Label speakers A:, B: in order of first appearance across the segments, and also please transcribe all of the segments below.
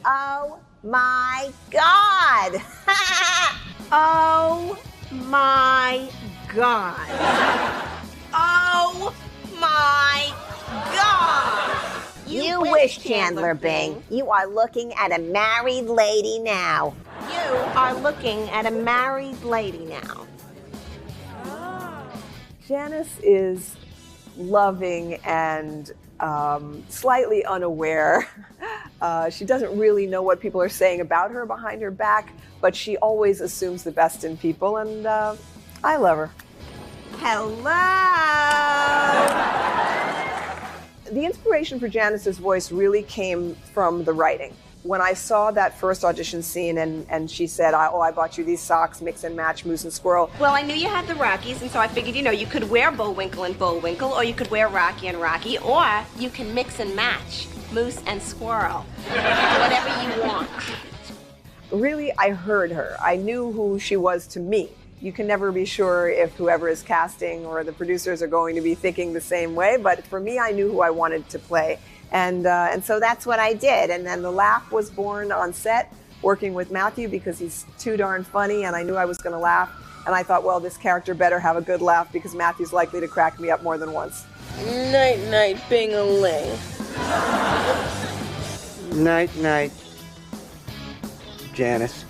A: Oh my God.
B: Oh my God. Oh my God.
A: You wish, Chandler Bing. You are looking at a married lady now.
B: You are looking at a married lady now.
C: Janice is loving and slightly unaware. She doesn't really know what people are saying about her behind her back, but she always assumes the best in people, and I love her.
B: Hello.
C: The inspiration for Janice's voice really came from the writing. When I saw that first audition scene and she said, I bought you these socks, mix and match, Moose and Squirrel.
B: Well, I knew you had the Rockies, and so I figured, you could wear Bullwinkle and Bullwinkle, or you could wear Rocky and Rocky, or you can mix and match Moose and Squirrel. Whatever you want.
C: Really, I heard her. I knew who she was to me. You can never be sure if whoever is casting or the producers are going to be thinking the same way, but for me, I knew who I wanted to play. And so that's what I did. And then the laugh was born on set, working with Matthew, because he's too darn funny, and I knew I was going to laugh. And I thought, well, this character better have a good laugh, because Matthew's likely to crack me up more than once.
D: Night, night, bing-a-ling.
E: Night, night, Janice.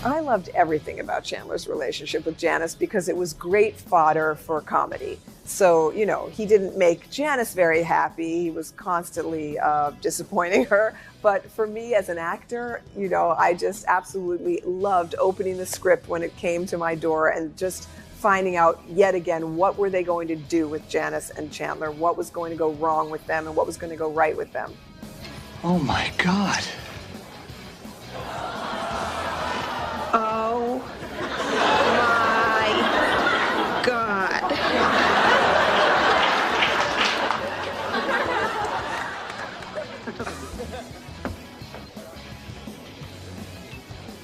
C: I loved everything about Chandler's relationship with Janice because it was great fodder for comedy. So, he didn't make Janice very happy. He was constantly disappointing her. But for me as an actor, I just absolutely loved opening the script when it came to my door and just finding out yet again, what were they going to do with Janice and Chandler? What was going to go wrong with them and what was going to go right with them?
E: Oh my God.
B: Oh my God.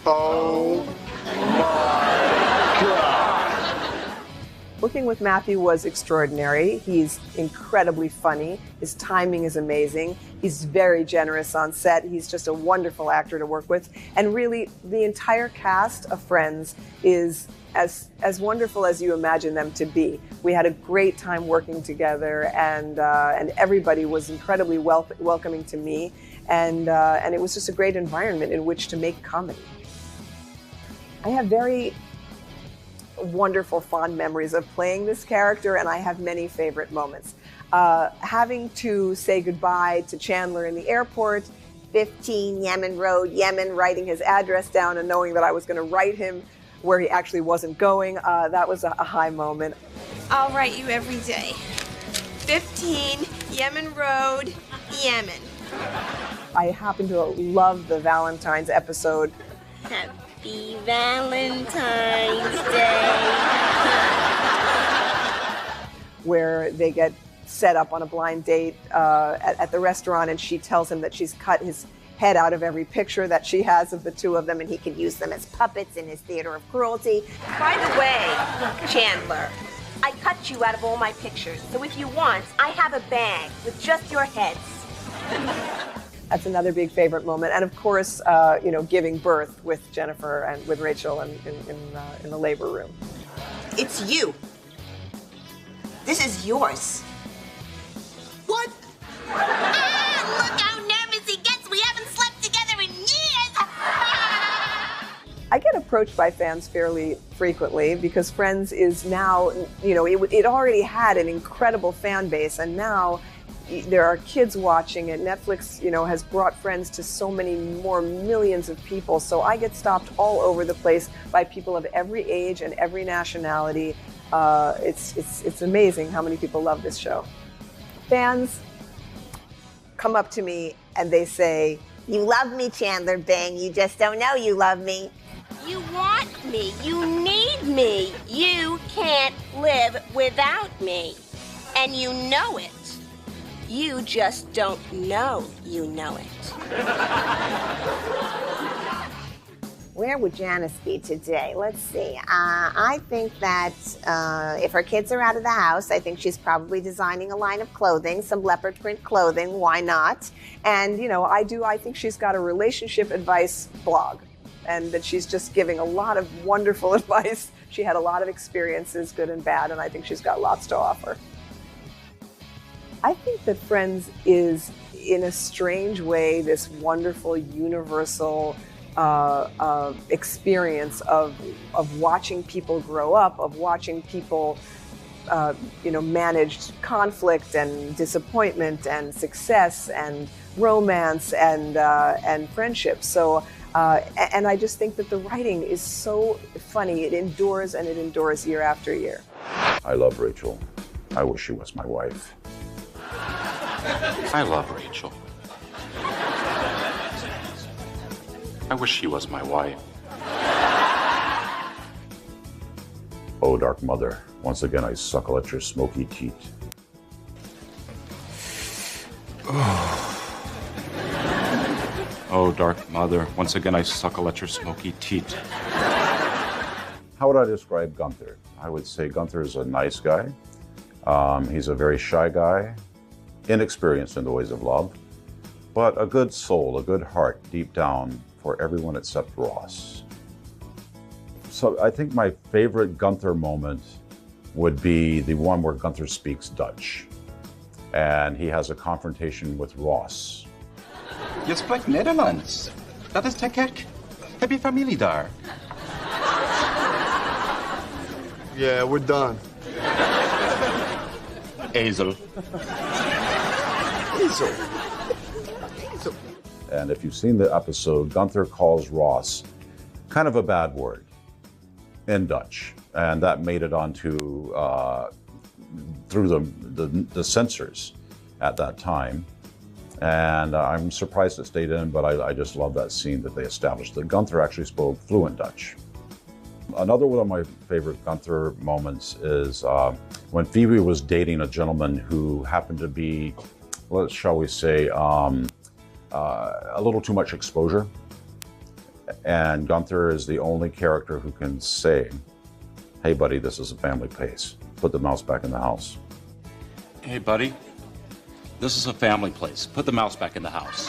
E: Oh my God.
C: Working with Matthew was extraordinary. He's incredibly funny. His timing is amazing. He's very generous on set. He's just a wonderful actor to work with. And really, the entire cast of Friends is as wonderful as you imagine them to be. We had a great time working together, and everybody was incredibly welcoming to me. And it was just a great environment in which to make comedy. I have very wonderful, fond memories of playing this character, and I have many favorite moments. Having to say goodbye to Chandler in the airport, 15 Yemen Road, Yemen, writing his address down and knowing that I was going to write him where he actually wasn't going, that was a high moment.
B: I'll write you every day. 15 Yemen Road, Yemen.
C: I happen to love the Valentine's episode.
B: Happy Valentine's Day.
C: Where they get set up on a blind date at the restaurant, and she tells him that she's cut his head out of every picture that she has of the two of them, and he can use them as puppets in his theater of cruelty.
B: By the way, Chandler, I cut you out of all my pictures, so if you want, I have a bag with just your heads.
C: That's another big favorite moment. And of course, giving birth with Jennifer and with Rachel in the labor room.
B: It's you. This is yours.
D: What?
B: Ah, look how nervous he gets. We haven't slept together in years.
C: I get approached by fans fairly frequently because Friends is now, it already had an incredible fan base, and now there are kids watching it. Netflix, has brought Friends to so many more millions of people. So I get stopped all over the place by people of every age and every nationality. It's amazing how many people love this show. Fans come up to me and they say,
A: You love me, Chandler Bing. You just don't know you love me.
B: You want me. You need me. You can't live without me. And you know it. You just don't know you know it.
A: Where would Janice be today? Let's see. I think that if her kids are out of the house, I think she's probably designing a line of clothing, some leopard print clothing. Why not? And, I think she's got a relationship advice blog, and that she's just giving a lot of wonderful advice. She had a lot of experiences, good and bad, and I think she's got lots to offer. I think that Friends is, in a strange way, this wonderful, universal experience of watching people grow up, of watching people, manage conflict and disappointment and success and romance and friendship. So, and I just think that the writing is so funny. It endures, and it endures year after year.
F: I love Rachel. I wish she was my wife.
G: I love Rachel. I wish she was my wife.
F: Oh, Dark Mother, once again I suckle at your smoky teat.
G: Oh, Dark Mother, once again I suckle at your smoky teat.
F: How would I describe Gunther? I would say Gunther is a nice guy. He's a very shy guy, inexperienced in the ways of love, but a good soul, a good heart deep down for everyone except Ross. So I think my favorite Gunther moment would be the one where Gunther speaks Dutch, and he has a confrontation with Ross.
G: Je spreekt Nederlands. Dat is te gek. Heb je familie daar?
H: Yeah, we're done.
G: Ezel.
H: Ezel.
F: And if you've seen the episode, Gunther calls Ross kind of a bad word in Dutch, and that made it onto through the censors at that time. And I'm surprised it stayed in, but I just love that scene that they established that Gunther actually spoke fluent Dutch. Another one of my favorite Gunther moments is when Phoebe was dating a gentleman who happened to be, shall we say, a little too much exposure. And Gunther is the only character who can say, hey buddy, this is a family place. Put the mouse back in the house.
G: Hey, buddy. This is a family place. Put the mouse back in the house.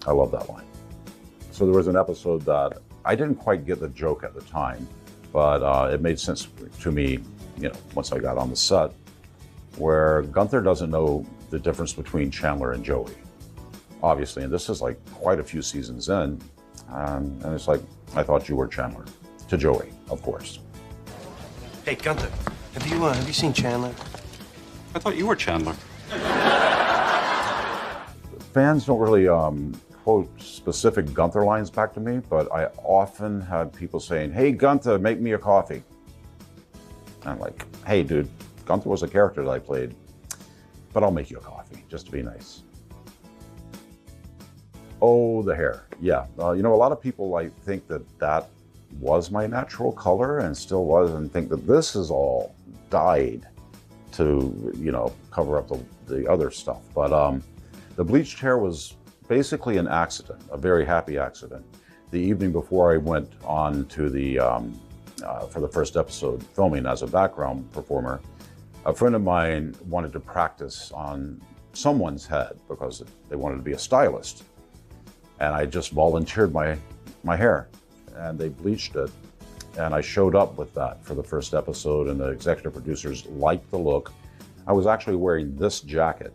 F: I love that line. So there was an episode that I didn't quite get the joke at the time, but it made sense to me, once I got on the set, where Gunther doesn't know the difference between Chandler and Joey. Obviously, and this is like quite a few seasons in, and it's like, I thought you were Chandler. To Joey, of course.
H: Hey, Gunther, have you seen Chandler?
G: I thought you were Chandler.
F: Fans don't really quote specific Gunther lines back to me, but I often had people saying, hey, Gunther, make me a coffee. And I'm like, hey, dude, Gunther was a character that I played, but I'll make you a coffee, just to be nice. Oh, the hair. Yeah, a lot of people think that was my natural color and still was, and think that this is all dyed to, cover up the other stuff. But the bleached hair was basically an accident, a very happy accident. The evening before I went on to the, for the first episode, filming as a background performer, a friend of mine wanted to practice on someone's head because they wanted to be a stylist. And I just volunteered my hair, and they bleached it. And I showed up with that for the first episode, and the executive producers liked the look. I was actually wearing this jacket.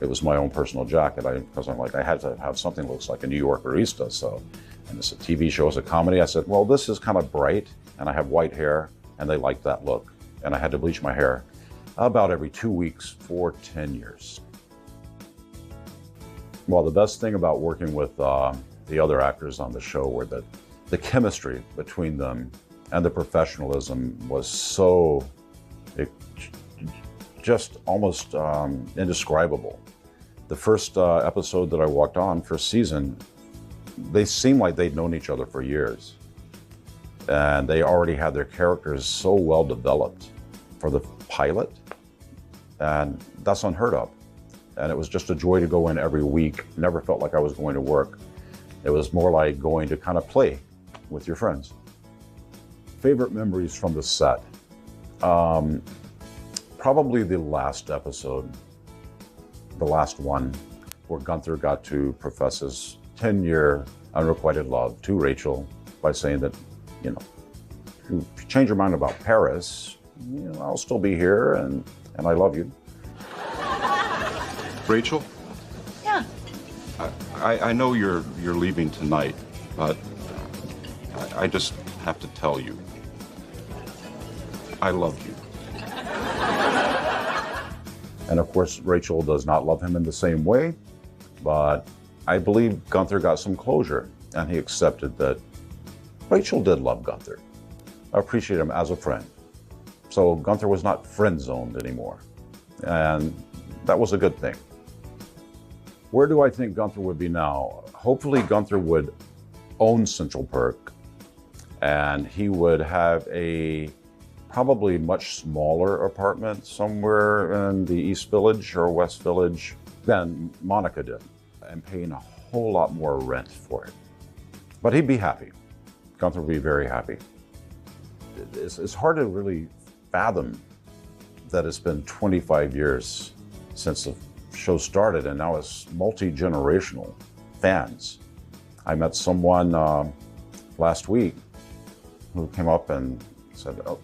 F: It was my own personal jacket, because I'm like, I had to have something that looks like a New York barista. So, and it's a TV show, it's a comedy. I said, well, this is kind of bright, and I have white hair, and they liked that look. And I had to bleach my hair about every 2 weeks for 10 years. Well, the best thing about working with the other actors on the show were that the chemistry between them and the professionalism was so just almost indescribable. The first episode that I walked on, first season, they seemed like they'd known each other for years. And they already had their characters so well developed for the pilot. And that's unheard of. And it was just a joy to go in every week. Never felt like I was going to work. It was more like going to kind of play with your friends. Favorite memories from the set? Probably the last episode, the last one, where Gunther got to profess his 10-year unrequited love to Rachel by saying that, you know, if you change your mind about Paris, you know, I'll still be here and I love you.
G: Rachel?
I: Yeah.
G: I know you're leaving tonight, but I just have to tell you, I love you.
F: And of course, Rachel does not love him in the same way, but I believe Gunther got some closure and he accepted that Rachel did love Gunther, appreciate him as a friend. So Gunther was not friend-zoned anymore, and that was a good thing. Where do I think Gunther would be now? Hopefully Gunther would own Central Perk, and he would have a probably much smaller apartment somewhere in the East Village or West Village than Monica did, and paying a whole lot more rent for it. But he'd be happy. Gunther would be very happy. It's hard to really fathom that it's been 25 years since the show started, and now it's multi-generational fans. I met someone last week who came up and said, "Oh,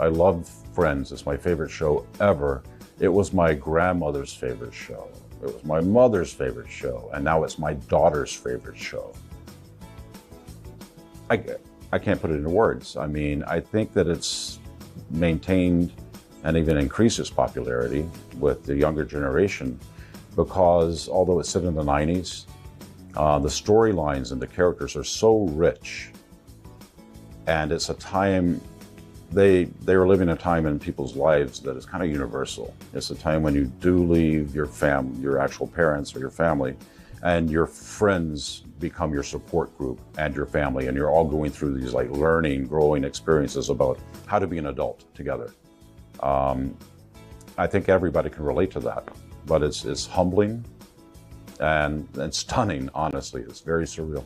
F: I love Friends. It's my favorite show ever. It was my grandmother's favorite show. It was my mother's favorite show, and now it's my daughter's favorite show." I can't put it into words. I mean, I think that it's maintained and even increased its popularity with the younger generation because although it's set in the 90s, the storylines and the characters are so rich, and it's a time, they are living a time in people's lives that is kind of universal. It's a time when you do leave your actual parents or your family, and your friends become your support group and your family, and you're all going through these like learning, growing experiences about how to be an adult together. I think everybody can relate to that, but it's humbling and stunning, honestly. It's very surreal.